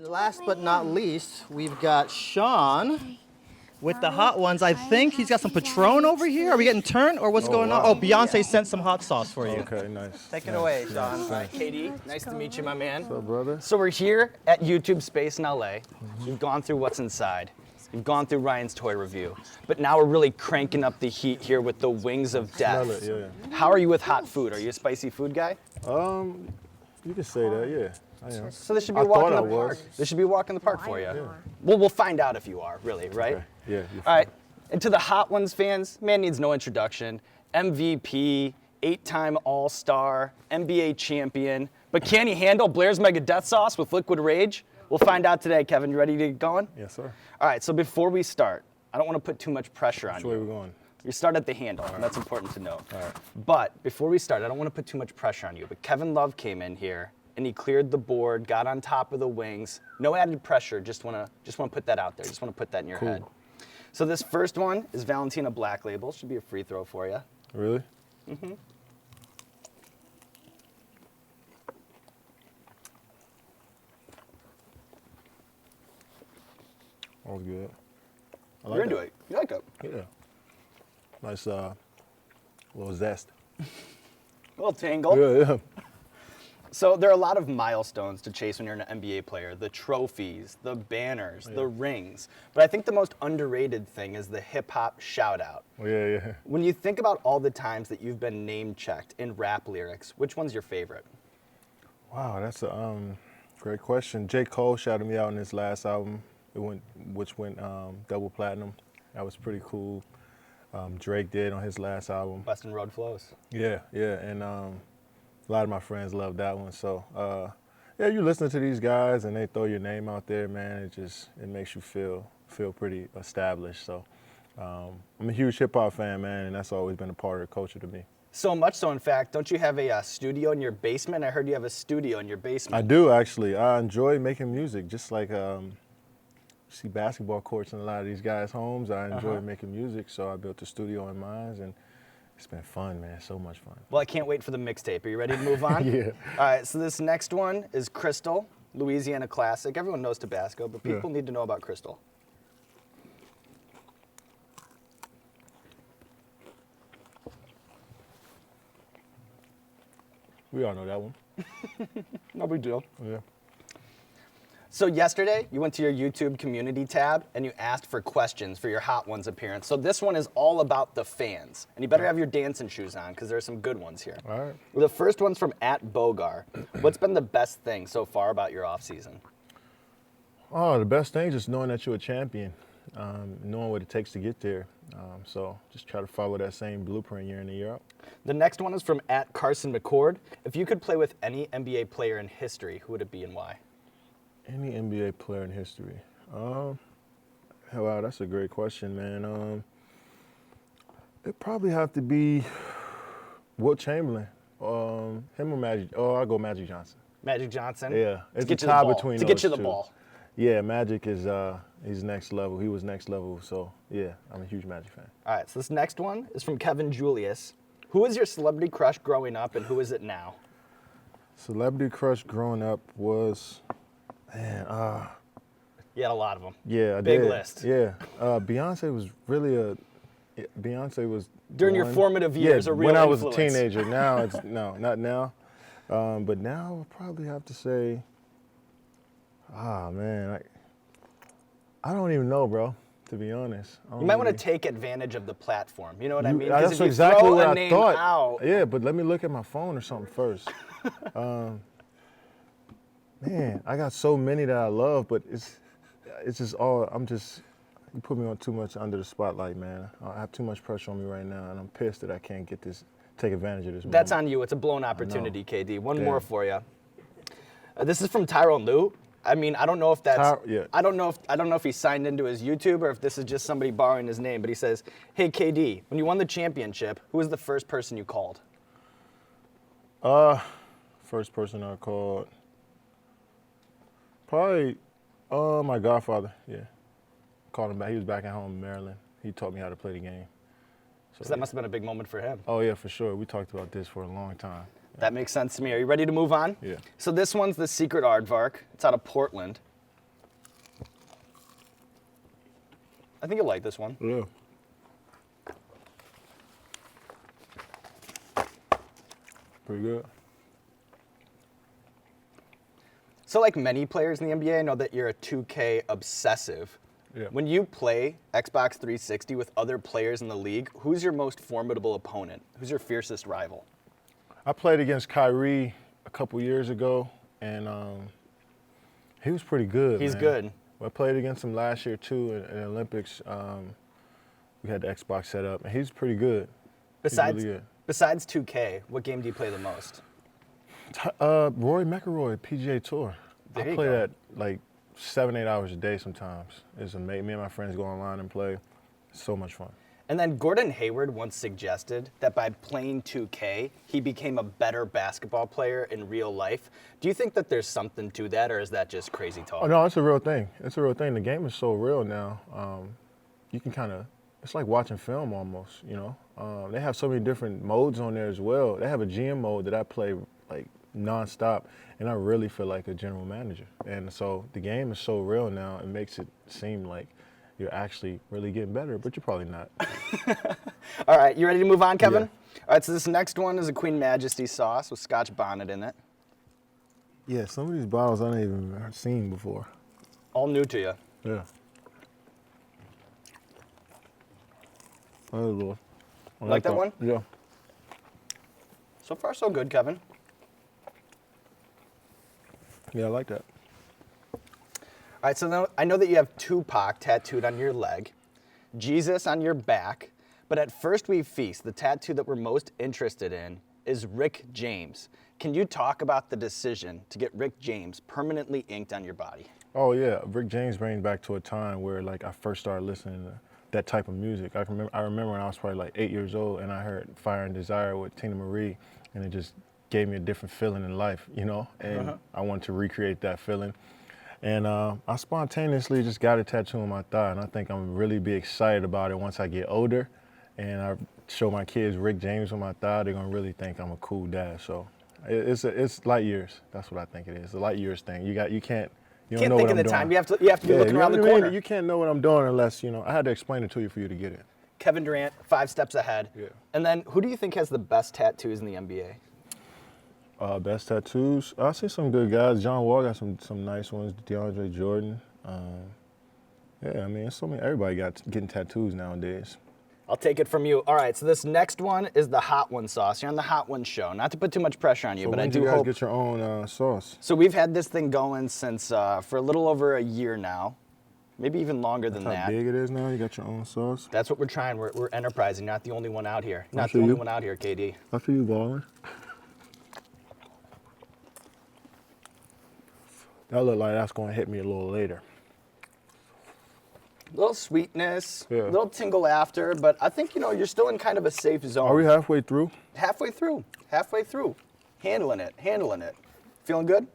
last but not least, we've got Sean with the hot ones. I think he's got some Patron over here. Are we getting turned or what's going on? Oh, Beyonce sent some hot sauce for you. Okay, nice. Take it away, Sean. All right, Katie, nice to meet you, my man. What's up, brother? So we're here at YouTube Space in LA. We've gone through what's inside. We've gone through Ryan's toy review. But now we're really cranking up the heat here with the Wings of Death. Smell it, yeah. How are you with hot food? Are you a spicy food guy? You can say that, yeah. I am. So this should be a walk in the park. This should be a walk in the park for you. Yeah. Well, we'll find out if you are, really, right? Okay. Yeah. All right. And to the Hot Ones fans, man needs no introduction. MVP, 8-time All-Star, NBA champion. But can he handle Blair's Mega Death Sauce with Liquid Rage? We'll find out today, Kevin. You ready to get going? Yes, sir. All right, so before we start, I don't want to put too much pressure on Which way you. we going? You start at the handle, and that's important to note. All right. But before we start, I don't want to put too much pressure on you, but Kevin Love came in here, and he cleared the board, got on top of the wings. No added pressure, just want to put that out there. Just want to put that in your head. So this first one is Valentina Black Label. Should be a free throw for you. Really? Mm-hmm. All good. I like You're into it. You like it. Yeah. Nice little zest. A little tangle. Yeah. So there are a lot of milestones to chase when you're an NBA player. The trophies, the banners, the rings. But I think the most underrated thing is the hip-hop shout-out. Yeah. When you think about all the times that you've been name-checked in rap lyrics, which one's your favorite? Wow, that's a great question. J. Cole shouted me out in his last album, which went double platinum. That was pretty cool. Drake did on his last album. Western Road Flows. Yeah, and a lot of my friends love that one. So, yeah, you listen to these guys and they throw your name out there, man. It makes you feel pretty established. So, I'm a huge hip hop fan, man, and that's always been a part of the culture to me. So much so, in fact, don't you have a studio in your basement? I heard you have a studio in your basement. I do, actually. I enjoy making music, just like see basketball courts in a lot of these guys' homes. I enjoy making music, so I built a studio in mine, and it's been fun, man. So much fun. Well, I can't wait for the mixtape. Are you ready to move on? Yeah. All right, so this next one is Crystal, Louisiana classic. Everyone knows Tabasco, but people need to know about Crystal. We all know that one. No big deal. Yeah. So yesterday, you went to your YouTube community tab and you asked for questions for your Hot Ones appearance. So this one is all about the fans. And you better have your dancing shoes on because there are some good ones here. All right. Well, the first one's from @Bogar. What's been the best thing so far about your offseason? Oh, the best thing is just knowing that you're a champion, knowing what it takes to get there. So just try to follow that same blueprint year in and year out. The next one is from @Carson McCord. If you could play with any NBA player in history, who would it be and why? Any NBA player in history? Wow, that's a great question, man. It'd probably have to be Wilt Chamberlain. Him or Magic. Oh, I'll go Magic Johnson. Magic Johnson? Yeah, it's get a you the tie ball. between To those get you the two. ball. Yeah, Magic is he's next level. He was next level, so yeah, I'm a huge Magic fan. All right, so this next one is from Kevin Julius. Who was your celebrity crush growing up and who is it now? Celebrity crush growing up was, man, You had a lot of them. yeah, I Big did. list. Yeah, Beyonce was really Beyonce was During your one. formative years, yeah, a real when I was a influence. teenager. Now it's no, not now. But now I'll probably have to say, man, I don't even know, bro. To be honest, You might want to take advantage of the platform. You know what I mean? 'Cause That's if you exactly throw what a I name thought. out, Yeah, but let me look at my phone or something first. Man, I got so many that I love, but it's just all, you put me on too much under the spotlight, man. I have too much pressure on me right now, and I'm pissed that I can't take advantage of this that's moment. on you. It's a blown opportunity, KD. One Damn. more for you. This is from Tyrone Lue. I mean, I don't know if that's. Yeah. I don't know if he signed into his YouTube or if this is just somebody borrowing his name. But he says, "Hey KD, when you won the championship, who was the first person you called?" First person I called, probably, my godfather. Yeah, called him back. He was back at home in Maryland. He taught me how to play the game. So that must have been a big moment for him. Oh yeah, for sure. We talked about this for a long time. That makes sense to me. Are you ready to move on? Yeah. So this one's the Secret Aardvark. It's out of Portland. I think you'll like this one. Yeah. Pretty good. So like many players in the NBA, I know that you're a 2K obsessive. Yeah. When you play Xbox 360 with other players in the league, who's your most formidable opponent? Who's your fiercest rival? I played against Kyrie a couple years ago, and he was pretty good. He's man. good. I played against him last year too in the Olympics. We had the Xbox set up, and he's pretty good. Besides, He's really good. besides 2K, what game do you play the most? Rory McIlroy, PGA Tour. There I you play go. that like 7-8 hours a day sometimes. It's amazing. Me and my friends go online and play. It's so much fun. And then Gordon Hayward once suggested that by playing 2K, he became a better basketball player in real life. Do you think that there's something to that, or is that just crazy talk? Oh no, it's a real thing. It's a real thing. The game is so real now. You can kind of, it's like watching film almost. You know, they have so many different modes on there as well. They have a GM mode that I play like nonstop, and I really feel like a general manager. And so the game is so real now. It makes it seem like you're actually really getting better, but you're probably not. All right, you ready to move on, Kevin? Yeah. All right, so this next one is a Queen Majesty sauce with Scotch bonnet in it. Yeah, some of these bottles I ain't even seen before. All new to you. Yeah. That was good. I Like that one? Yeah. So far, so good, Kevin. Yeah, I like that. All right, so now I know that you have Tupac tattooed on your leg, Jesus on your back, but at First We Feast, the tattoo that we're most interested in is Rick James. Can you talk about the decision to get Rick James permanently inked on your body? Oh yeah, Rick James brings back to a time where like I first started listening to that type of music. I remember when I was probably like 8 years old and I heard Fire and Desire with Tina Marie, and it just gave me a different feeling in life, you know, and I wanted to recreate that feeling. And I spontaneously just got a tattoo on my thigh, and I think I'm gonna really be excited about it once I get older and I show my kids Rick James on my thigh. They're gonna really think I'm a cool dad. So it's light years. That's what I think it is. It's a light years thing. You can't Can't know think what of I'm the doing. time. You have to be looking you around know the what I mean? corner. You can't know what I'm doing unless, you know, I had to explain it to you for you to get it. Kevin Durant, 5 steps ahead. Yeah. And then who do you think has the best tattoos in the NBA? Best tattoos. I see some good guys. John Wall got some nice ones. DeAndre Jordan. Yeah, I mean, it's so many. Everybody getting tattoos nowadays. I'll take it from you. All right, so this next one is the Hot One sauce. You're on the Hot One show. Not to put too much pressure on you, So but I when do you guys hope. get your own sauce? So we've had this thing going since for a little over a year now, maybe even longer than That's how that. big it is now. You got your own sauce. That's what we're trying. We're enterprising. Not the only one out here. Not feel the only you. one out here, KD. I feel you balling. That look like that's gonna hit me a little later. Little sweetness, Yeah. little tingle after, but I think you're still in kind of a safe zone. Are we halfway through? halfway through? Handling it. Feeling good?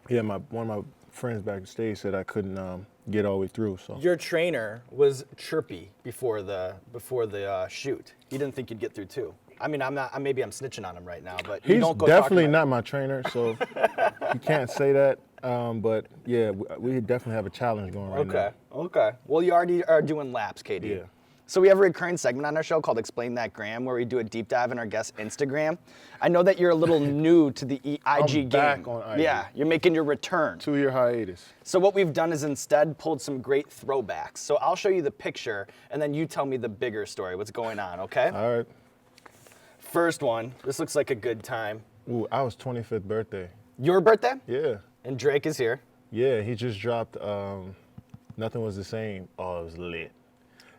Yeah, one of my friends backstage said I couldn't get all the way through. So Your trainer was chirpy before the shoot. He didn't think you'd get through too. I mean, maybe I'm snitching on him right now, but you he's don't go definitely talking about- not my trainer, so you can't say that. But yeah, we definitely have a challenge going right now. Okay. Well, you already are doing laps, KD. Yeah. So we have a recurring segment on our show called Explain That Gram, where we do a deep dive in our guest's Instagram. I know that you're a little new to the IG I'm game. back on IG. Yeah, you're making your return. 2-year hiatus. So what we've done is instead pulled some great throwbacks. So I'll show you the picture, and then you tell me the bigger story, what's going on, okay? All right. First one, this looks like a good time. Ooh, I was 25th birthday. Your birthday? Yeah. And Drake is here. Yeah, he just dropped Nothing Was the Same. Oh, it was lit.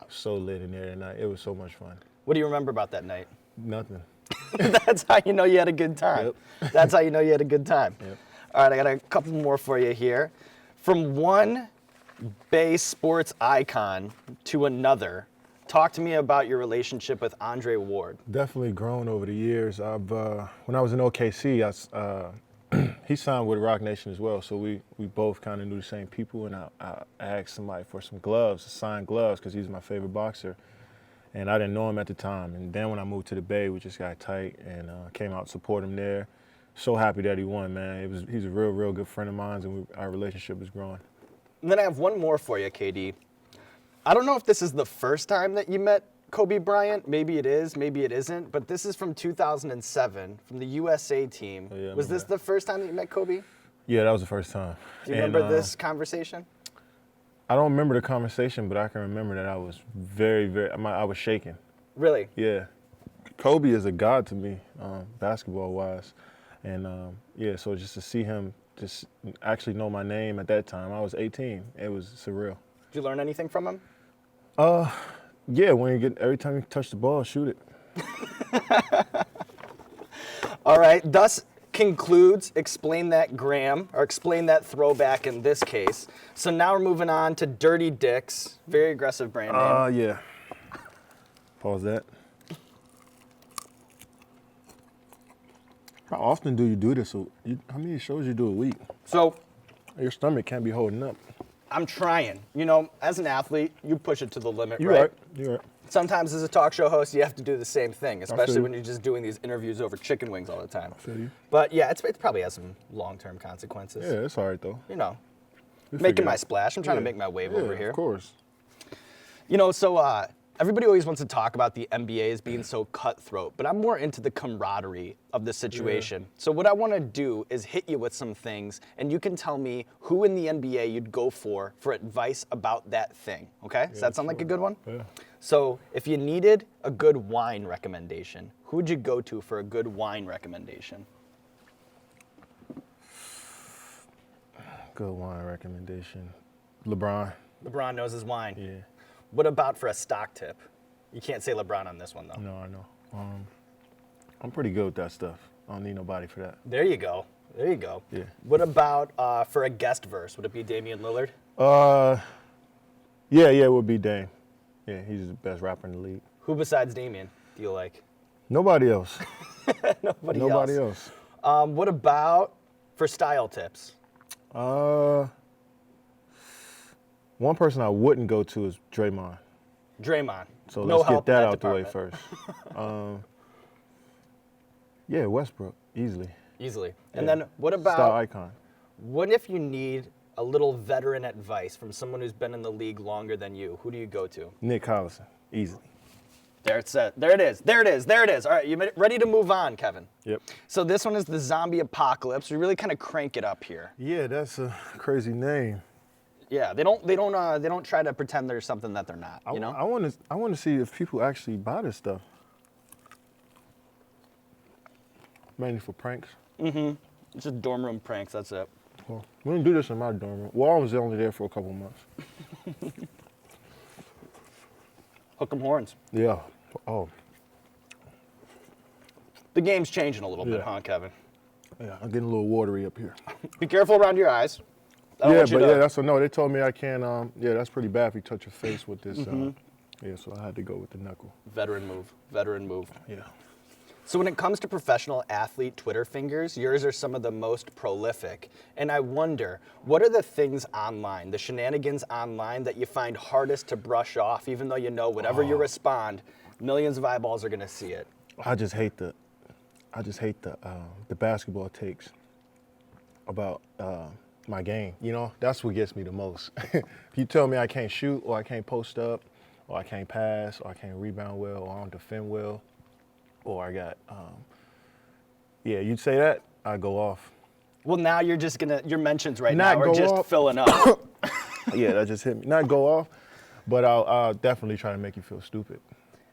So lit in there tonight. It was so much fun. What do you remember about that night? Nothing. That's how you know you had a good time. Yep. That's how you know you had a good time. Yep. All right, I got a couple more for you here. From one Bay sports icon to another, talk to me about your relationship with Andre Ward. Definitely grown over the years. When I was in OKC, he signed with Rock Nation as well, so we both kind of knew the same people, and I asked somebody for some gloves, signed gloves, because he's my favorite boxer, and I didn't know him at the time. And then when I moved to the Bay, we just got tight and came out to support him there. So happy that he won, man. He's a real good friend of mine, and our relationship is growing. And then I have one more for you, KD. I don't know if this is the first time that you met Kobe Bryant. Maybe it is, maybe it isn't. But this is from 2007 from the USA team. Oh, yeah, I was this remember the first time that you met Kobe? Yeah, that was the first time. Do you remember this conversation? I don't remember the conversation, but I can remember that I was I was shaking. Really? Yeah. Kobe is a god to me, basketball-wise. And, yeah, so just to see him just actually know my name at that time, I was 18. It was surreal. Did you learn anything from him? Yeah, every time you touch the ball, shoot it. All right, thus concludes Explain That Graham, or Explain That Throwback in this case. So now we're moving on to Dirty Dicks. Very aggressive brand name. Yeah. Pause that. How often do you do this? How many shows you do a week? So Your stomach can't be holding up. I'm trying. You know, as an athlete, you push it to the limit, You're right? You're right. Sometimes as a talk show host, you have to do the same thing, especially you. when you're just doing these interviews over chicken wings all the time. feel you. But yeah, it probably has some long-term consequences. Yeah, it's all right, though. You know, We making figure my it out. splash. I'm trying to Yeah. make my wave Yeah, over here. Of course. You know, so everybody always wants to talk about the NBA as being so cutthroat, but I'm more into the camaraderie of the situation. So what I want to do is hit you with some things, and you can tell me who in the NBA you'd go for advice about that thing, okay? Does that sound like a good one? Yeah. So if you needed a good wine recommendation, who would you go to for a good wine recommendation? Good wine recommendation. LeBron. LeBron knows his wine. Yeah. What about for a stock tip? You can't say LeBron on this one, though. No, I know. I'm pretty good with that stuff. I don't need nobody for that. There you go. There you go. Yeah. What about for a guest verse? Would it be Damian Lillard? Yeah, it would be Dame. Yeah, he's the best rapper in the league. Who besides Damian do you like? Nobody else. Nobody else. What about for style tips? One person I wouldn't go to is Draymond. Draymond. So No let's help get in that out the way department. first. Yeah, Westbrook, easily. Easily. And Yeah. then what Style about, icon. what if you need a little veteran advice from someone who's been in the league longer than you? Who do you go to? Nick Collison, easily. There it said. There it is. There it is. There it is. All right, you ready to move on, Kevin? Yep. So this one is the zombie apocalypse. We really kind of crank it up here. Yeah, that's a crazy name. Yeah, they don't try to pretend there's something that they're not. You know. I want to see if people actually buy this stuff. Mainly for pranks. It's just dorm room pranks. That's it. Well, we didn't do this in my dorm room. Well, I was only there for a couple months. Hook 'em horns. Yeah. Oh, The game's changing a little bit, Yeah. huh, Kevin? yeah. I'm getting a little watery up here. Be careful around your eyes. I don't Yeah, want you but to- yeah, that's a no. They told me I can't. Yeah, that's pretty bad if you touch your face with this. Yeah, so I had to go with the knuckle. Veteran move. Veteran move. Yeah. So when it comes to professional athlete Twitter fingers, yours are some of the most prolific. And I wonder, what are the things online, the shenanigans online that you find hardest to brush off, even though you know whatever you respond, millions of eyeballs are going to see it? I just hate the basketball takes about my game. You know, that's what gets me the most. If you tell me I can't shoot, or I can't post up, or I can't pass, or I can't rebound well, or I don't defend well, or I got, yeah, you'd say that, I go off. Well, now you're just going to, your mentions right Not now are go just off. filling up. Yeah, that just hit me. Not go off, but I'll definitely try to make you feel stupid.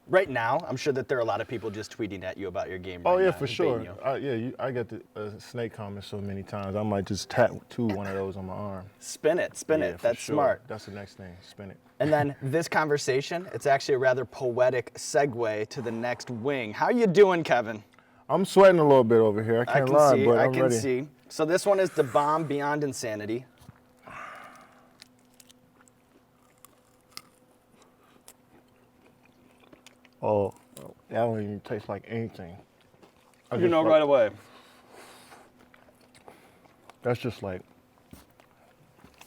Right now, I'm sure that there are a lot of people just tweeting at you about your game right Oh yeah, now for and sure. baiting you. I got the snake comment so many times. I might just tattoo one of those on my arm. Spin it, spin Yeah, it. for That's sure. smart. That's the next thing. Spin it. And then this conversation, it's actually a rather poetic segue to the next wing. How you doing, Kevin? I'm sweating a little bit over here. I I can't can lie, see, but I I'm can ready. see. So this one is the bomb beyond insanity. Oh, that don't even taste like anything. I You just know like- right away. That's just like,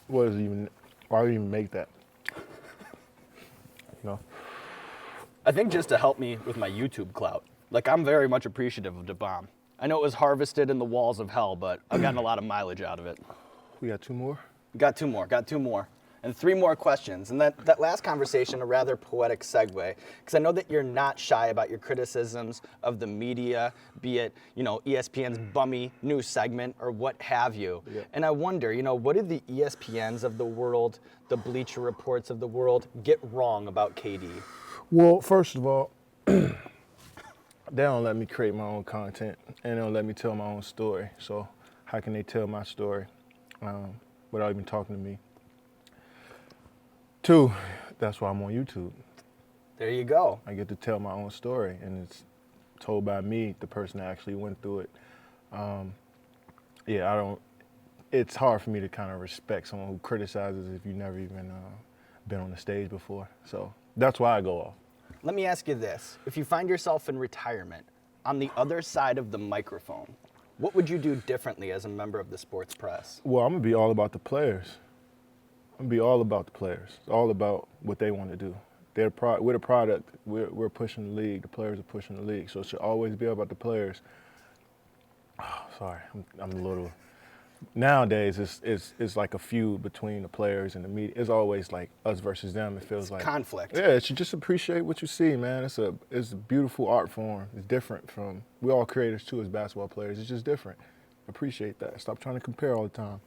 what is even? Why do you even make that? You know. I think just to help me with my YouTube clout. Like, I'm very much appreciative of the bomb. I know it was harvested in the walls of hell, but I've gotten a lot of mileage out of it. We got two more. Got two more. And 3 more questions. And that last conversation, a rather poetic segue, because I know that you're not shy about your criticisms of the media, be it, ESPN's bummy news segment or what have you. Yeah. And I wonder, what did the ESPNs of the world, the Bleacher Reports of the world get wrong about KD? Well, first of all, they don't let me create my own content, and they don't let me tell my own story. So how can they tell my story without even talking to me? 2, that's why I'm on YouTube. There you go. I get to tell my own story, and it's told by me, the person that actually went through it. It's hard for me to kind of respect someone who criticizes if you've never even been on the stage before. So that's why I go off. Let me ask you this. If you find yourself in retirement, on the other side of the microphone, what would you do differently as a member of the sports press? Well, I'm going to be all about the players. I'm going to be all about the players. It's all about what they want to do. We're the product. We're pushing the league. The players are pushing the league. So it should always be about the players. Oh, sorry, I'm a little... Nowadays, it's like a feud between the players and the media. It's always like us versus them. It feels like conflict. Yeah, it should just appreciate what you see, man. It's a beautiful art form. It's different from, we're all creators too as basketball players. It's just different. Appreciate that. Stop trying to compare all the time.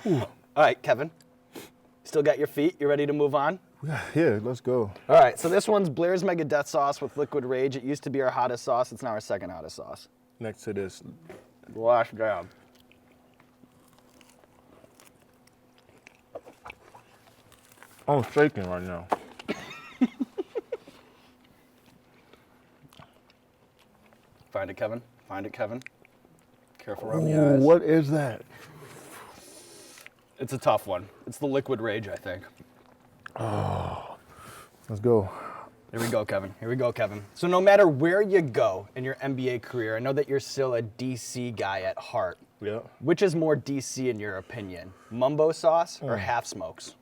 All right, Kevin. Still got your feet? You ready to move on? Yeah, let's go. All right, so this one's Blair's Mega Death Sauce with Liquid Rage. It used to be our hottest sauce. It's now our second hottest sauce. Next to this. Last dab. I'm shaking right now. Find it, Kevin. Find it, Kevin. Careful around the eyes. What is that? It's a tough one. It's the Liquid Rage, I think. Let's go. Here we go, Kevin. Here we go, Kevin. So no matter where you go in your NBA career, I know that you're still a DC guy at heart. Yeah. Which is more DC in your opinion? Mumbo sauce or half smokes?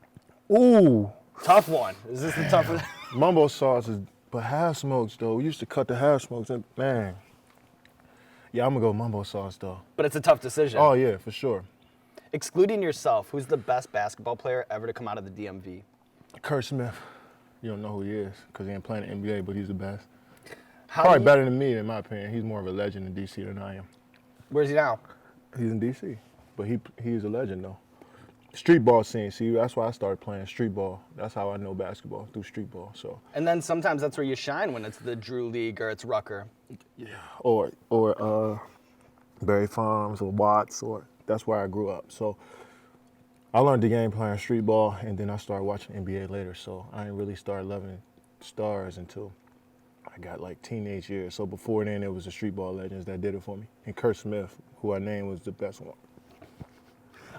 Ooh. Tough one. Is this the toughest? Mumbo sauce is, but half smokes though. We used to cut the half smokes and man. Yeah, I'm gonna go mumbo sauce though. But it's a tough decision. Oh yeah, for sure. Excluding yourself, who's the best basketball player ever to come out of the DMV? Kurt Smith. You don't know who he is because he ain't playing the NBA, but he's the best. How Probably do you- better than me, in my opinion. He's more of a legend in DC than I am. Where's he now? He's in DC, but he is a legend though. Street ball scene. See, that's why I started playing street ball. That's how I know basketball, through street ball. So. And then sometimes that's where you shine when it's the Drew League or it's Rucker. Yeah. Or Berry Farms or Watts, or that's where I grew up. So I learned the game playing street ball, and then I started watching NBA later. So I didn't really start loving stars until I got like teenage years. So before then, it was the street ball legends that did it for me. And Kurt Smith, who I named, was the best one.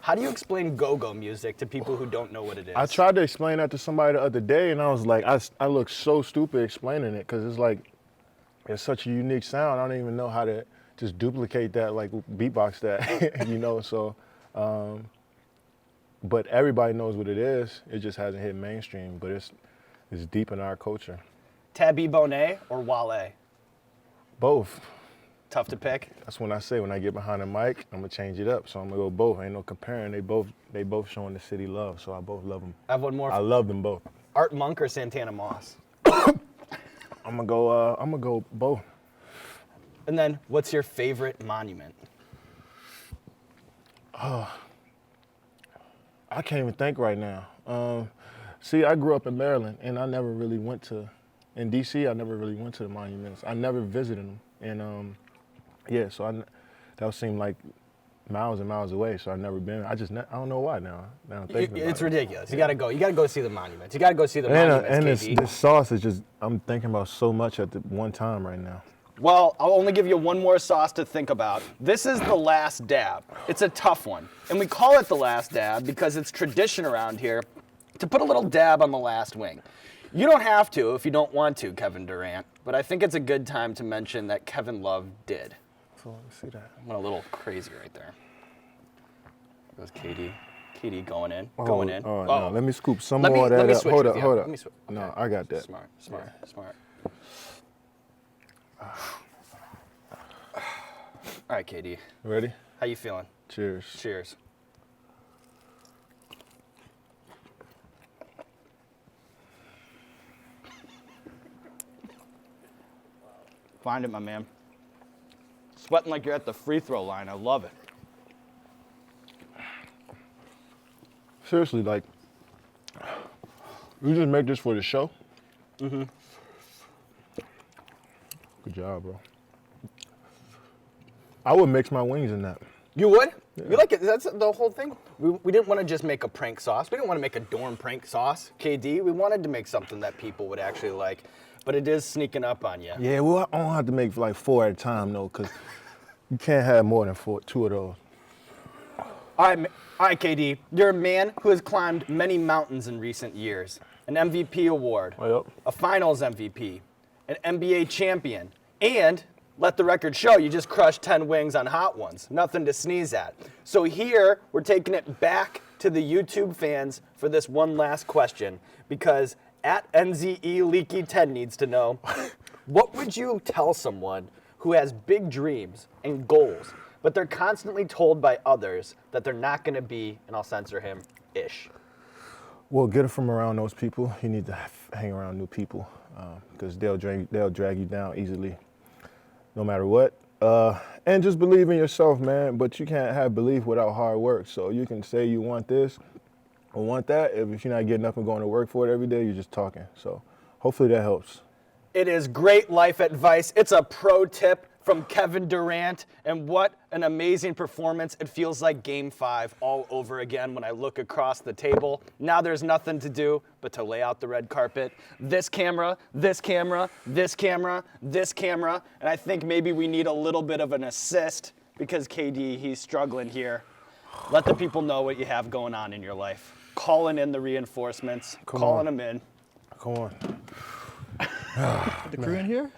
How do you explain go-go music to people who don't know what it is? I tried to explain that to somebody the other day, and I was like, I look so stupid explaining it because it's like, it's such a unique sound. I don't even know how to just duplicate that, like beatbox that, you know, so. But everybody knows what it is. It just hasn't hit mainstream, but it's deep in our culture. Tabby Bonet or Wale? Both. Tough to pick. That's when I say, when I get behind the mic, I'm gonna change it up. So I'm gonna go both. Ain't no comparing. They both showing the city love. So I both love them. I have one more. I love them both. Art Monk or Santana Moss? I'm gonna go both. And then, what's your favorite monument? I can't even think right now. See, I grew up in Maryland, and I never really went to, in DC, I never really went to the monuments. I never visited them. And yeah, so that would seem like miles and miles away, so I've never been. I don't know why now. Now I'm thinking about It's it. ridiculous. You gotta go. You gotta go see the monuments. You gotta go see the monuments, And KD. this sauce is just, I'm thinking about so much at the one time right now. Well, I'll only give you one more sauce to think about. This is the last dab. It's a tough one. And we call it the last dab because it's tradition around here to put a little dab on the last wing. You don't have to if you don't want to, Kevin Durant, but I think it's a good time to mention that Kevin Love did. So let me see that. Went a little crazy right there. There's KD. KD going in. Oh, Going in. Oh, no, let me scoop some Let me- more of let that me up. switch Hold with up, you. hold Let up. me switch. No, Okay. I got that. Smart. All right, KD. Ready? How you feeling? Cheers. Cheers. Find it, my man. Sweating like you're at the free throw line. I love it. Seriously, like, you just make this for the show? Mm-hmm. Good job, bro. I would mix my wings in that. You would? Yeah. You like it? That's the whole thing. We didn't want to just make a prank sauce. We didn't want to make a dorm prank sauce, KD. We wanted to make something that people would actually like. But it is sneaking up on you. Yeah, well, I don't have to make like 4 at a time, though, because you can't have more than 2 of those. All right, KD. You're a man who has climbed many mountains in recent years. An MVP award, Yep. a finals MVP, an NBA champion, and let the record show you just crushed 10 wings on Hot Ones. Nothing to sneeze at. So here, we're taking it back to the YouTube fans for this one last question, because at NZE Leaky 10 needs to know, what would you tell someone who has big dreams and goals, but they're constantly told by others that they're not gonna be, and I'll censor him, ish? Well, get it from around those people. You need to hang around new people, because they'll drag you down easily, no matter what. And just believe in yourself, man. But you can't have belief without hard work. So you can say you want this or want that. If you're not getting up and going to work for it every day, you're just talking. So hopefully that helps. It is great life advice. It's a pro tip from Kevin Durant, and what an amazing performance. It feels like Game 5 all over again when I look across the table. Now there's nothing to do but to lay out the red carpet. This camera, this camera, this camera, this camera, and I think maybe we need a little bit of an assist because KD, he's struggling here. Let the people know what you have going on in your life. Calling in the reinforcements, calling them in. Come on. The crew in here?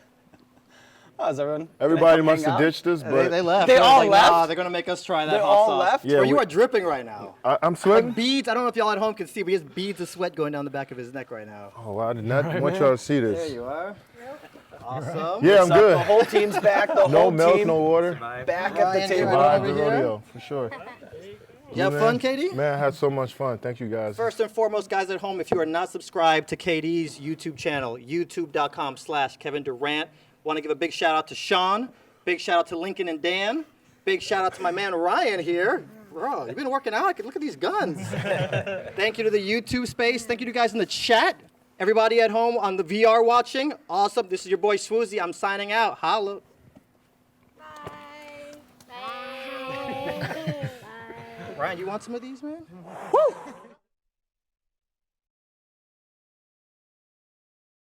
How's everyone? Everybody Hang must have out? ditched us, but They left. They I was all like, left? Nah, they're gonna make us try that. They hot all sauce. left? Yeah, Bro, you we- are dripping right now. I'm sweating. Like beads. I don't know if y'all at home can see, but he has beads of sweat going down the back of his neck right now. Oh, I did not want y'all to see There this. you are. Awesome. Yeah, I'm What's up? good. The whole team's back. The No whole milk, team no water. back at the Ryan, table. you Survived over the here? rodeo, for sure. You have man? fun, KD? Man, I had so much fun. Thank you, guys. First and foremost, guys at home, if you are not subscribed to KD's YouTube channel, youtube.com/Kevin Durant. Want to give a big shout out to Sean. Big shout out to Lincoln and Dan. Big shout out to my man Ryan here. Bro, you've been working out. Look at these guns. Thank you to the YouTube space. Thank you to you guys in the chat. Everybody at home on the VR watching. Awesome. This is your boy Swoozy. I'm signing out. Holla. Bye. Bye. Ryan, you want some of these, man? Woo!